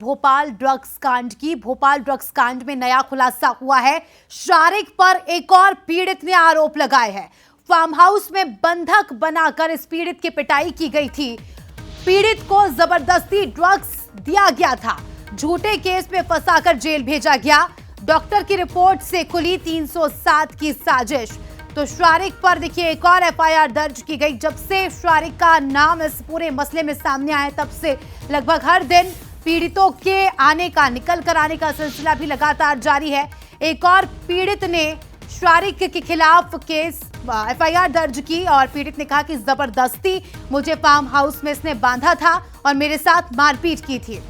Bhopal drugs कांड में नया खुलासा हुआ है। शारिक पर एक और पीड़ित ने आरोप लगाए हैं। फार्म हाउस में बंधक बनाकर इस पीड़ित की पिटाई की गई थी। पीड़ित को जबरदस्ती ड्रग्स दिया गया था। झूठे केस में फंसाकर जेल भेजा गया। डॉक्टर की रिपोर्ट से खुली 307 की साजिश। तो शारिक पर देखिए एक और एफआईआर दर्ज की गई। जब से शारिक का नाम इस पूरे मसले में सामने आया तब से लगभग हर दिन पीड़ितों के निकल कर आने का सिलसिला भी लगातार जारी है। एक और पीड़ित ने शारिक के खिलाफ एफआईआर दर्ज की और पीड़ित ने कहा कि जबरदस्ती मुझे फार्म हाउस में इसने बांधा था और मेरे साथ मारपीट की थी।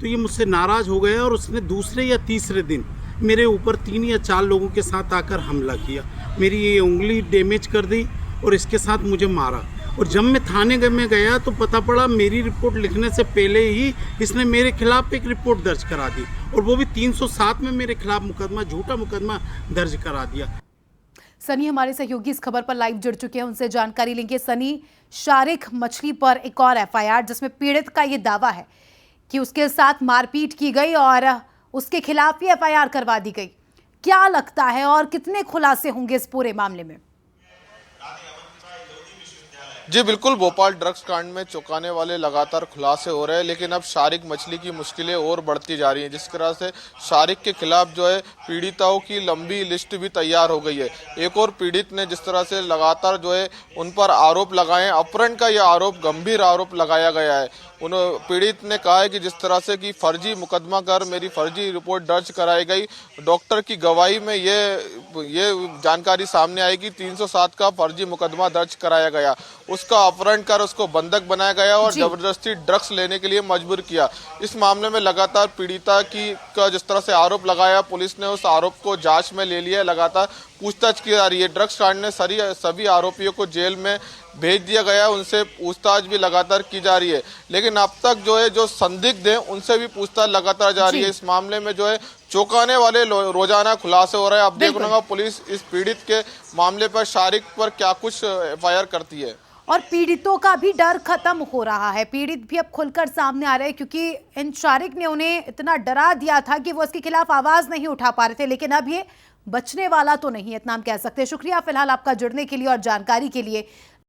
तो ये मुझसे नाराज हो गया और उसने दूसरे या तीसरे दिन मेरे ऊपर 3 या 4 लोगों के साथ आकर हमला किया। मेरी ये उंगली डैमेज कर दी और इसके साथ मुझे मारा। और जब मैं थाने में गया तो पता पड़ा मेरी रिपोर्ट लिखने से पहले ही इसने मेरे खिलाफ एक रिपोर्ट दर्ज करा दी और वो भी 307 में मेरे खिलाफ झूठा मुकदमा दर्ज करा दिया। सनी हमारे सहयोगी इस खबर पर लाइव जुड़ चुके हैं, उनसे जानकारी लेंगे। सनी, शारिक मछली पर एक और एफआईआर जिसमें पीड़ित का ये दावा है कि उसके साथ मारपीट की गई और उसके खिलाफ ही एफआईआर करवा दी गई। क्या लगता है और कितने खुलासे होंगे इस पूरे मामले में? जी बिल्कुल, भोपाल ड्रग्स कांड में चौंकाने वाले लगातार खुलासे हो रहे हैं, लेकिन अब शारिक मछली की मुश्किलें और बढ़ती जा रही हैं। जिस तरह से शारिक के खिलाफ जो है पीड़िताओं की लंबी लिस्ट भी तैयार हो गई है। एक और पीड़ित ने जिस तरह से लगातार जो है उन पर आरोप लगाए, अपहरण का यह आरोप गंभीर आरोप लगाया गया है। उन पीड़ित ने कहा है कि जिस तरह से कि फर्जी मुकदमा कर मेरी फर्जी रिपोर्ट दर्ज कराई गई, डॉक्टर की गवाही में ये जानकारी सामने आई कि 307 का फर्जी मुकदमा दर्ज कराया गया। उसका अपहरण कर उसको बंधक बनाया गया और जबरदस्ती ड्रग्स लेने के लिए मजबूर किया। इस मामले में लगातार पीड़िता का जिस तरह से आरोप लगाया, पुलिस ने उस आरोप को जांच में ले लिया। लगातार पूछताछ की जा रही है। ड्रग्स कांड में सभी आरोपियों को जेल में भेज दिया गया, उनसे पूछताछ भी लगातार की जा रही है। लेकिन अब तक जो संदिग्ध हैं उनसे भी पूछताछ लगातार जारी है। इस मामले में जो है चौंकाने वाले रोजाना खुलासे हो रहे हैं। अब देखना होगा पुलिस इस पीड़ित के मामले पर, शारिक पर क्या कुछ एफआईआर करती है। और पीड़ितों का भी डर खत्म हो रहा है। पीड़ित भी अब खुलकर सामने आ रहे हैं क्योंकि इन शारिक ने उन्हें इतना डरा दिया था कि वो इसके खिलाफ आवाज नहीं उठा पा रहे थे। लेकिन अब ये बचने वाला तो नहीं है, इतना हम कह सकते हैं। शुक्रिया फिलहाल आपका जुड़ने के लिए और जानकारी के लिए।